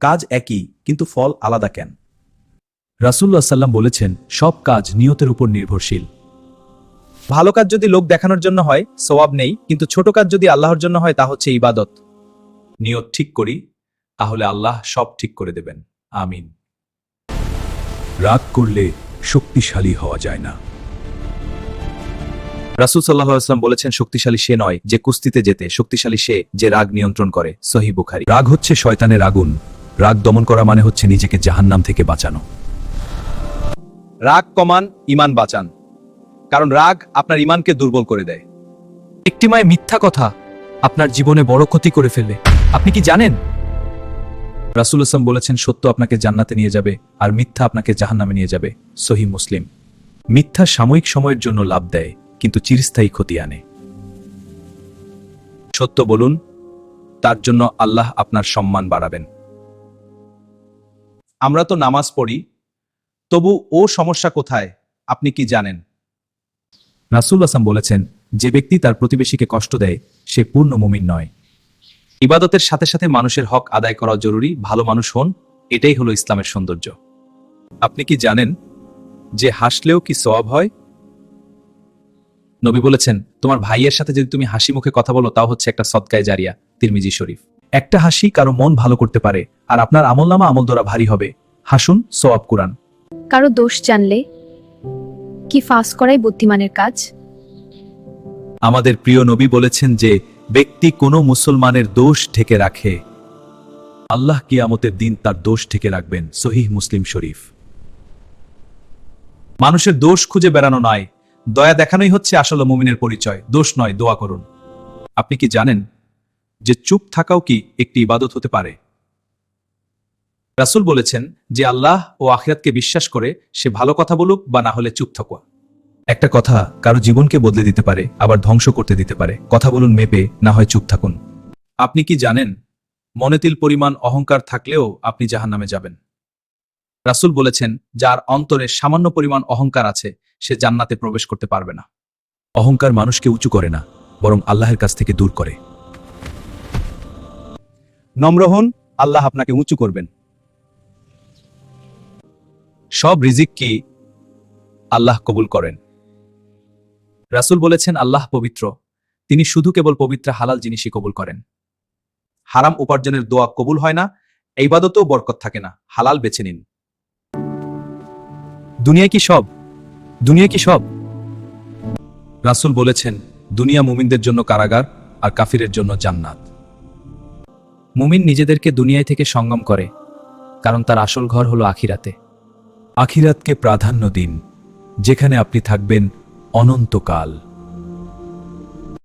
কাজ একই, কিন্তু ফল আলাদা কেন? রাসূলুল্লাহ সাল্লাম বলেছেন, সব কাজ নিয়তের উপর নির্ভরশীল। ভালো কাজ যদি লোক দেখানোর জন্য হয়, সওয়াব নেই, কিন্তু ছোট কাজ যদি আল্লাহর জন্য হয়, তা হচ্ছে ইবাদত। নিয়ত ঠিক করি, তাহলে আল্লাহ সব ঠিক করে দেবেন। আমিন। রাগ করলে শক্তিশালী হওয়া যায় না। রাসূল সাল্লাল্লাহু আলাইহি ওয়াসাল্লাম বলেছেন, শক্তিশালী সে নয় যে কুস্তিতে জেতে, শক্তিশালী সে যে রাগ নিয়ন্ত্রণ করে। সহিহ বুখারী। রাগ হচ্ছে শয়তানের আগুন। রাগ দমন করা মানে হচ্ছে নিজেকে জাহান্নাম থেকে বাঁচানো। রাগ কমান, ঈমান বাঁচান। কারণ রাগ আপনার ঈমানকে দুর্বল করে দেয়। একটি মায়ের মিথ্যা কথা আপনার জীবনে বড় ক্ষতি করে ফেলে। আপনি কি জানেন? রাসূলুল্লাহ সাল্লাল্লাহু বলেছেন, সত্য আপনাকে জান্নাতে নিয়ে যাবে, আর মিথ্যা আপনাকে জাহান্নামে নিয়ে যাবে। সহিহ মুসলিম। মিথ্যা সাময়িক সময়ের জন্য লাভ দেয়, কিন্তু চিরস্থায়ী ক্ষতি আনে। সত্য বলুন, তার জন্য আল্লাহ আপনার সম্মান বাড়াবেন। আমরা তো নামাজ পড়ি, তবু ও সমস্যা কোথায় আপনি কি জানেন? রাসূলুল্লাহ সাল্লাল্লাহু বলেছেন, যে ব্যক্তি তার প্রতিবেশীকে কষ্ট দেয়, সে পূর্ণ মুমিন নয়। ইবাদতের সাথে সাথে মানুষের হক আদায় করা জরুরি। ভালো মানুষ হন, এটাই হলো ইসলামের সৌন্দর্য। আপনি কি জানেন যে হাসলেও কি সওয়াব হয়? নবী বলেছেন, তোমার ভাইয়ের সাথে যদি তুমি হাসি মুখে কথা বলো, তাও হচ্ছে একটা সদকায়ে জারিয়া। তিরমিজি শরীফ। একটা হাসি কারো মন ভালো করতে পারে, আর আপনার আমলনামা আমল দ্বারা ভারী হবে। হাসুন, সওয়াব কুরআন। কারো দোষ জানলে কি ফাঁস করাই বুদ্ধিমানের কাজ? আমাদের প্রিয় নবী বলেছেন যে ব্যক্তি কোনো মুসলমানের দোষ ঢেকে রাখে, আল্লাহ কিয়ামতের দিন তার দোষ ঢেকে রাখবেন। সহিহ মুসলিম শরীফ। মানুষের দোষ খুঁজে বেড়ানো নয়, দয়া দেখানোই হচ্ছে আসলে মুমিনের পরিচয়। দোষ নয়, দোয়া করুন। আপনি কি জানেন যে চুপ থাকাও কি একটি ইবাদত হতে পারে? রাসূল বলেছেন, যে আল্লাহ ও আখিরাতকে বিশ্বাস করে সে ভালো কথা বলুক বা না হলে চুপ থাকুক। একটা কথা কারো জীবনকে বদলে দিতে পারে, আবার ধ্বংস করতে দিতে পারে। কথা বলুন মেপে, না হয় চুপ থাকুন। আপনি কি জানেন, মনে তিল পরিমাণ অহংকার থাকলেও আপনি জাহান্নামে যাবেন। রাসূল বলেছেন, যার অন্তরে সামান্য পরিমাণ অহংকার আছে, সে জান্নাতে প্রবেশ করতে পারবে না। অহংকার মানুষকে উঁচু করে না, বরং আল্লাহর কাছ থেকে দূর করে। নম্র হন, আল্লাহ আপনাকে উঁচু করবেন। সব রিজিক কি আল্লাহ কবুল করেন। রাসূল বলেছেন, আল্লাহ পবিত্র, তিনি শুধু কেবল পবিত্র হালাল জিনিসই কবুল করেন। হারাম উপার্জনের দোয়া কবুল হয় না, ইবাদতেও বরকত থাকে না। হালাল বেছে নিন। দুনিয়া কি সব? দুনিয়া কি সব? রাসূল বলেছেন, দুনিয়া মুমিনদের জন্য কারাগার, আর কাফিরের জন্য জান্নাত। মুমিন নিজেদেরকে দুনিয়ায় থেকে সঙ্গম করে, কারণ তার আসল ঘর হলো আখিরাতে। আখিরাতকে প্রাধান্য দিন, যেখানে আপনি থাকবেন অনন্তকাল।